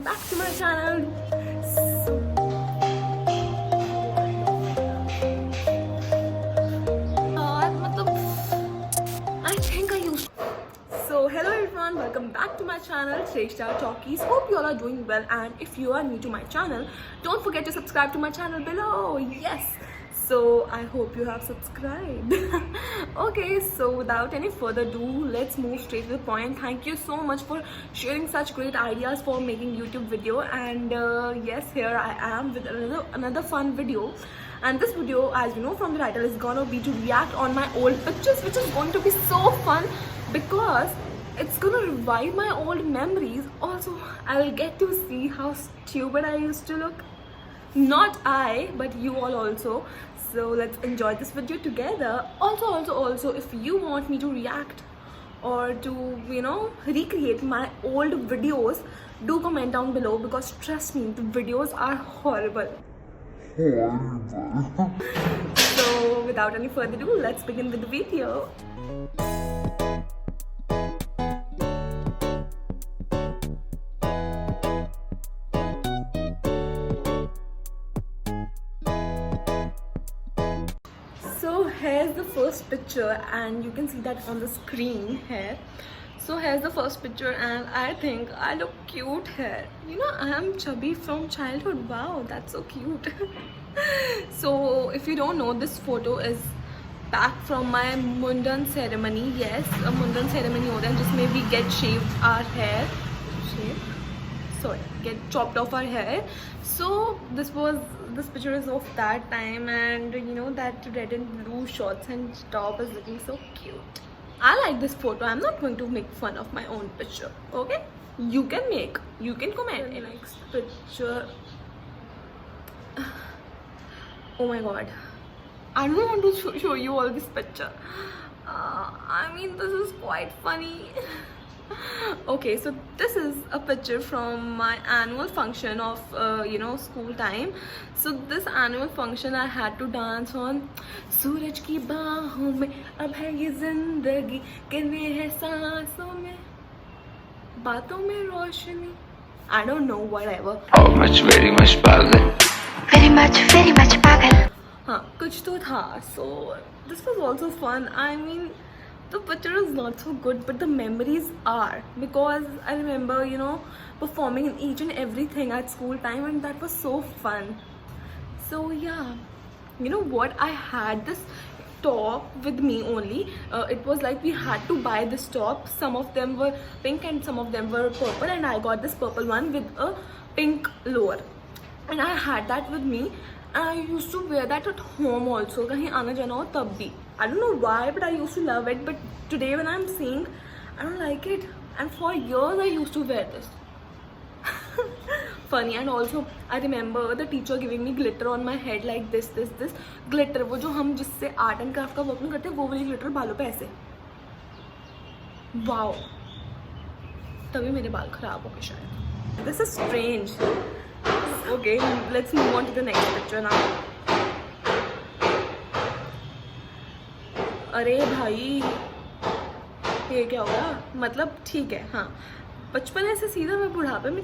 back to my channel. I think I used. So hello everyone, welcome back to my channel Shrestha Talkies. Hope you all are doing well, and if you are new to my channel, don't forget to subscribe to my channel below. Yes. So I hope you have subscribed. Okay, so without any further ado, let's move straight to the point. Thank you so much for sharing such great ideas for making YouTube video, and yes, here I am with another fun video. And this video, as you know from the title, is gonna be to react on my old pictures, which is going to be so fun because it's gonna revive my old memories. Also, I'll get to see how stupid I used to look. Not I, but you all also. So let's enjoy this video together. Also, if you want me to react or to, recreate my old videos, do comment down below, because trust me, the videos are horrible. So without any further ado, let's begin with the video. So here's the first picture, and you can see that on the screen here. So here's the first picture, and I think I look cute here. I am chubby from childhood. Wow, that's so cute. So if you don't know, this photo is back from my Mundan ceremony. Yes, a Mundan ceremony होता है जिसमें we get shaved our hair. Get chopped off our hair. So this picture is of that time, and that red and blue shorts and top is looking so cute. I like this photo. I'm not going to make fun of my own picture. Okay, you can comment. Next picture. Oh my god, I don't want to show you all this picture. I mean, this is quite funny. Okay, so this is a picture from my annual function of school time. So this annual function I had to dance on सूरज की बाहों में अब है ये जिंदगी गिरने है सांसों में बातों में रोशनी. I don't know, whatever. How much, very much पागल. Very much पागल. हाँ, कुछ तो था. So this was also fun. I mean, the picture is not so good, but the memories are, because I remember, performing in each and everything at school time, and that was so fun. So yeah, you know what? I had this top with me only. It was like we had to buy this top. Some of them were pink and some of them were purple, and I got this purple one with a pink lower, and I had that with me. And I used to wear that at home also. कहीं आना जाना हो तब भी. I don't know why, but I used to love it. But today when I'm seeing, I don't like it. And for years I used to wear this. Funny. And also I remember the teacher giving me glitter on my head like this glitter. वो जो हम जिससे art and craft का work में करते हैं, वो वाली glitter बालों पे ऐसे. Wow. तभी मेरे बाल खराब हो गए शायद. This is strange. Okay, let's move on to the next picture now. अरे भाई, ये क्या होगा? मतलब ठीक है. हाँ, बचपन से सीधा मैं बुढ़ापे में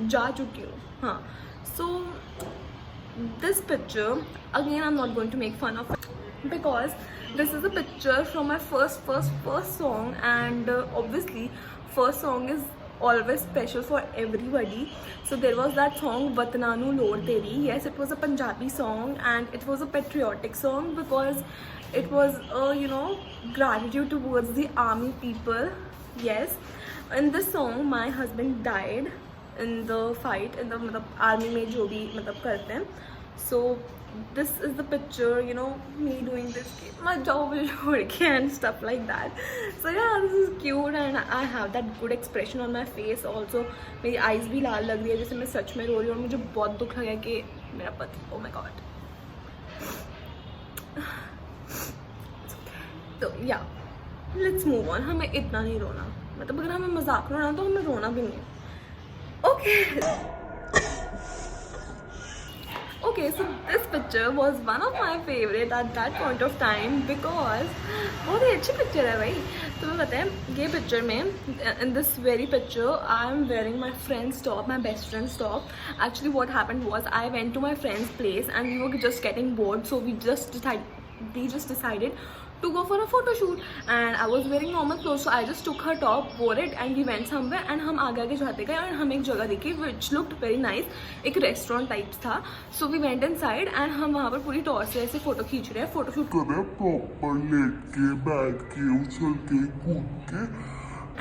जा चुकी हूँ. हाँ. So this picture again, I'm not going to make fun of it, because this is a picture from my first song, and obviously first song is always special for everybody. So there was that song Vatna Nu Lod Teri. Yes, it was a Punjabi song, and it was a patriotic song because it was gratitude towards the army people. Yes, in this song my husband died in the fight, in the army में जो भी करते हैं. So this is the picture, me doing this, my job will work and stuff like that. So yeah, this is cute, and I have that good expression on my face also. मेरी eyes भी लाल लग रही है जैसे मैं सच में रो रही हूँ, और मुझे बहुत दुख लगा कि मेरा पति. Oh my god. So yeah, let's move on. हमें इतना नहीं रोना, मतलब अगर हमें मजाक रोना तो हमें रोना भी नहीं. Okay. Okay, so this picture was one of my favorite at that point of time because बहुत ही अच्छी picture है भाई. तुम्हें पता है ये picture में in this very picture I am wearing my friend's top, my best friend's top. Actually what happened was I went to my friend's place and we were just getting bored, so we just decided to go for a photo shoot and I was wearing normal clothes, so I just took her top, wore it and we went somewhere and हम आगे जाते गए और हम एक जगह देखी which looked very nice, एक restaurant types था. So we went inside and हम वहाँ पर पूरी टॉर्च से ऐसे फोटो खींच रहे हैं, फोटो शूट कर रहे हैं प्रॉपर लेट के बैठ के उछल के कूद के.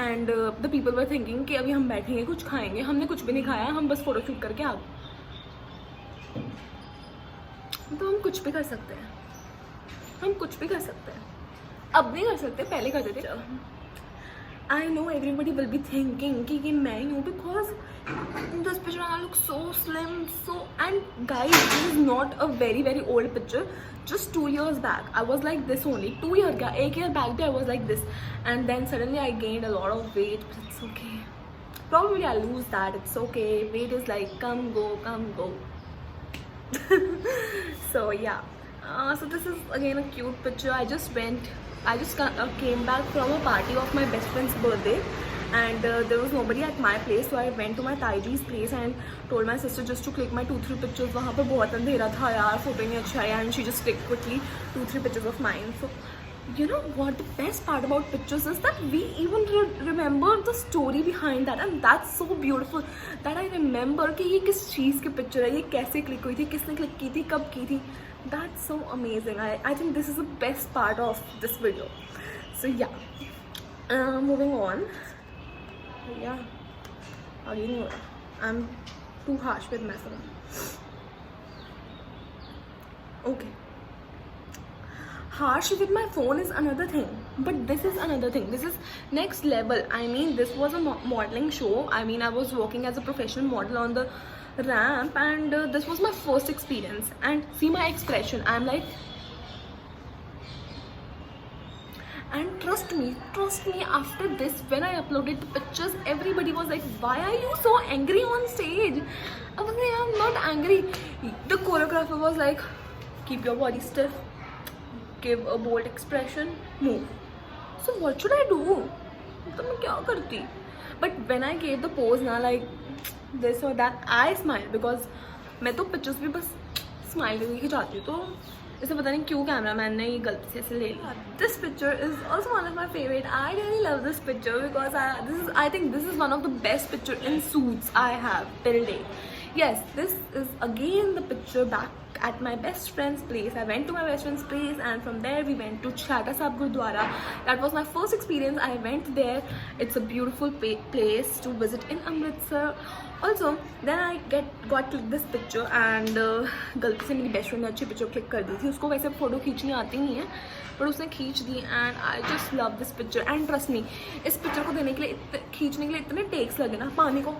And the people were thinking कि अभी हम बैठेंगे कुछ खाएंगे. हमने कुछ भी नहीं खाया, हम बस फोटो शूट करके आ गए. तो हम कुछ भी कर सकते हैं, हम कुछ भी कर सकते हैं. अब नहीं कर सकते, पहले करते थे. I know everybody will be thinking कि मैं ही हूँ because this picture I look so slim so. And guys this is not a very very old picture, just 2 years back I was like this only. 2 year क्या 1 year back भी I was like this and then suddenly I gained a lot of weight, but it's okay. Probably I'll lose that, it's okay. Weight is like come go. So yeah. So this is again a cute picture. I just came back from a party of my best friend's birthday and there was nobody at my place, so I went to my Taiji's place and told my sister just to click my 2-3 pictures. वहाँ पर बहुत अंधेरा था यार, photo नहीं अच्छा है, and she just clicked quickly 2-3 pictures of mine. So you know what the best part about pictures is that we even remember the story behind that, and that's so beautiful that I remember कि ये किस चीज़ की picture है, ये कैसे click हुई थी, किसने click की थी, कब की थी. That's so amazing. I think this is the best part of this video. So yeah, moving on. Yeah, again I'm too harsh with myself. Okay, harsh with my phone is another thing, but this is another thing. This is next level. I mean, this was a modeling show. I mean, I was working as a professional model on the ramp and this was my first experience, and see my expression, I'm like, and trust me, after this when I uploaded the pictures everybody was like, why are you so angry on stage? I was like, I'm not angry. The choreographer was like, keep your body stiff, give a bold expression, move. So what should I do? तो मैं क्या करती? But when I gave the pose ना, like this or that, I smiled because मैं तो pictures भी बस smile करके खिंचाती हूँ. तो इसे पता नहीं क्यों कैमरामैन ने ये गलती से ऐसे ले लिया. This picture is also one of my favorite. I really love this picture because I think this is one of the best picture in suits I have till date. Yes, this is again the picture back at my best friend's place. I went to my best friend's place and from there we went to Chhata Sahib Gurdwara. That was my first experience. I went there. It's a beautiful place to visit in Amritsar. Also, then I got click this picture and गलती से मेरी best friend ने अच्छी picture click कर दी थी. उसको वैसे photo खींचनी आती नहीं है पर उसने खींच दी and I just love this picture. And trust me, इस पिक्चर को देने के लिए खींचने के लिए इतने टेक्स लगे ना, पानी को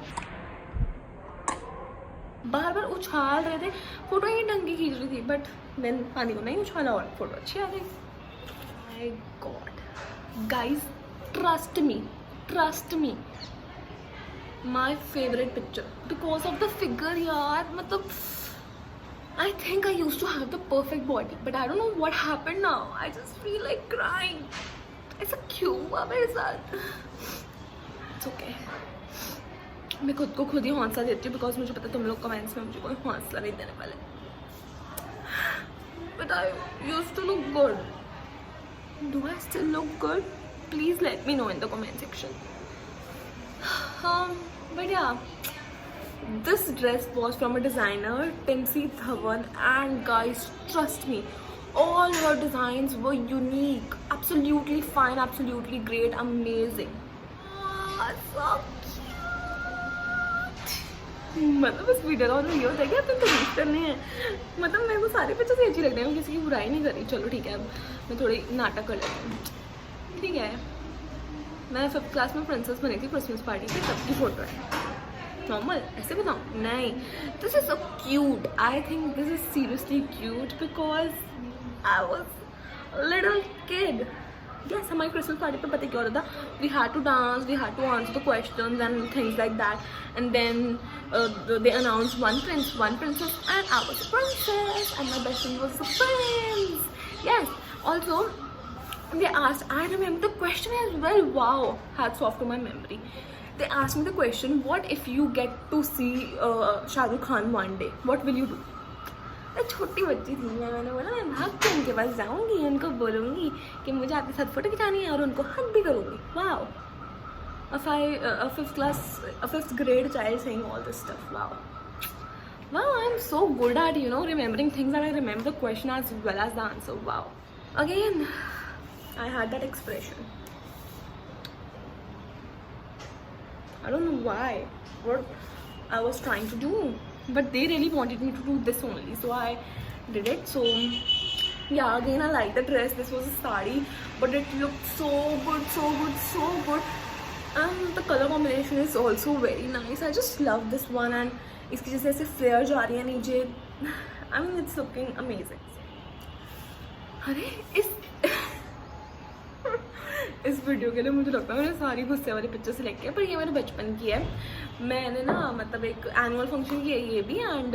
बार बार उछाल रहे थे, फोटो ही ढंग की खींच रही थी बट देन पानी को नहीं उछाला और फोटो अच्छी आ गई. My God guys, trust me my favorite picture because of the figure यार. मतलब I think I used to have the perfect body but I don't know what happened now. I just feel like crying. ऐसा क्यों हुआ मेरे साथ? It's okay. मैं खुद को खुद ही हौसला देती हूँ बिकॉज मुझे पता है तुम लोग कमेंट्स में मुझे कोई हौसला नहीं देने वाले. But I used to look good. Do I still look good? Please let me know in the comment section. But yeah, this dress was from a designer, Tinsy Dhawan, and guys, trust me, all her designs were unique, absolutely fine, absolutely great, amazing. So cute. मतलब इस video का मतलब ये होता है कि अपन तारीफ करनी है. मतलब मेरे को सारे पिक्चर्स अच्छी लग रही हैं, मैं किसी की बुराई नहीं कर रही. चलो ठीक है, अब मैं थोड़ी नाटक कर लेती हूँ. ठीक है, मैं 5th क्लास में प्रिंसेस बनी थी क्रिसमस पार्टी पे, सबकी फोटो है. नॉर्मल ऐसे बताऊँ? नहीं, this is so cute. I think this is seriously cute because I was little kid. Yes, हमारी क्रिसमस पार्टी पे पता क्या हो रहा था? We had to dance, we had to answer the questions and things like that, and then they announced one prince, one princess, and I was a princess, and my best friend was a prince. Yes. Also, they asked, I remember the question as well. Wow, hats off to my memory. They asked me the question, what if you get to see Shah Rukh Khan one day? What will you do? मैं छोटी बच्ची थी, मैंने बोला मैं भाग के उनके पास जाऊंगी, उनको बोलूंगी कि मुझे आपके साथ फोटो खिंचानी है और उनको हग भी करूंगी. Wow, a fifth grade child saying all this stuff. Wow, I'm so good at remembering things that I remember the question as well as the answer. Wow. Again, I had that expression. I don't know why, what I was trying to do, but they really wanted me to do this only, so I did it. So yeah, again I like the dress. This was a sari, but it looked so good, and the color combination is also very nice. I just love this one, and इसकी जैसे ऐसे flare जा रही है नीचे. I mean, it's looking amazing. अरे इस video के लिए मुझे लगता है मैंने सारी गुस्से वाली पिक्चर सेलेक्ट किया, पर ये मेरे बचपन की है. मैंने ना मतलब एक एनुअल फंक्शन किया ये भी, एंड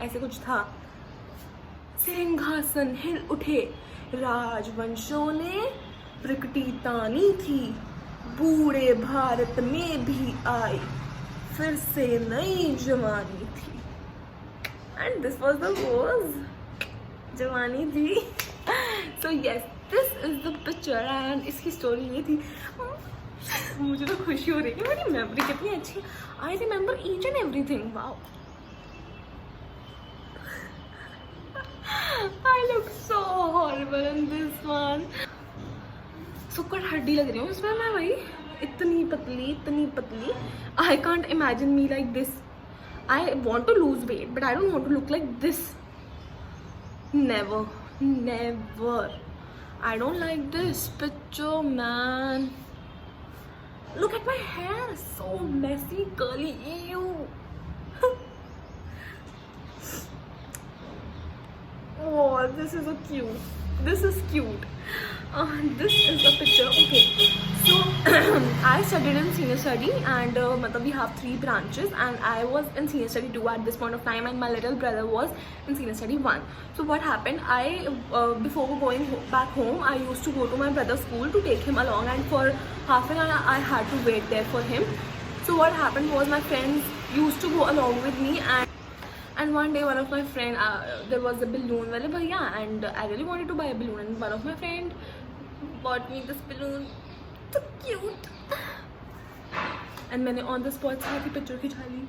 ऐसे कुछ था. सिंहासन हिल उठे, राजवंशों ने प्रकटी तानी थी, बूढ़े भारत में भी आई फिर से नई जवानी थी. And this was the words, जवानी थी. So yes, this is the picture and इसकी स्टोरी ये थी. मुझे तो खुशी हो रही है, मेरी मेमोरी कितनी अच्छी. I remember each and everything. Wow, I look so horrible in this one. सुक्कड़ हड्डी लग रही हूँ इसमें मैं भाई, इतनी पतली. I can't imagine me like this. I want to lose weight but I don't want to look like this. never. I don't like this picture, man. Look at my hair, so messy, curly. Ew. Oh, this is cute. This is cute. This is the picture. Okay, so I studied in senior study, and we have 3 branches, and I was in senior study 2 at this point of time, and my little brother was in senior study 1. So what happened, before going back home, I used to go to my brother's school to take him along, and for half an hour I had to wait there for him. So what happened was my friends used to go along with me, and one day one of my friend, there was a balloon wale bhaiya, and I really wanted to buy a balloon, and one of my friend bought me this balloon. So cute. And मैंने on the spot सारी picture खिंचा ली.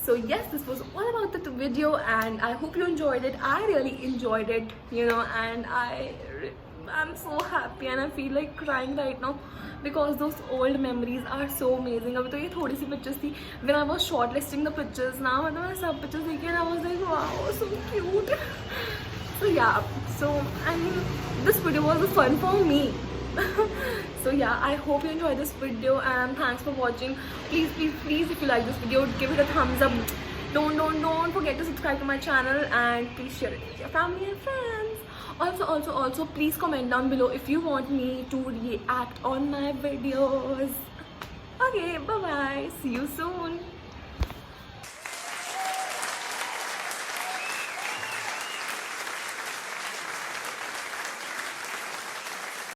So yes, this was all about the video, and I hope you enjoyed it. I really enjoyed it, and I'm so happy, and I feel like crying right now because those old memories are so amazing. अभी तो ये थोड़ी सी pictures थी. When I was shortlisting the pictures now, मतलब मैं सब pictures देखी, and I was like, wow, so cute. So yeah, so I mean, this video was fun for me. So yeah, I hope you enjoyed this video, and thanks for watching. Please, if you like this video, give it a thumbs up. Don't forget to subscribe to my channel, and please share it with your family and friends. Also, please comment down below if you want me to react on my videos. Okay, bye bye, see you soon.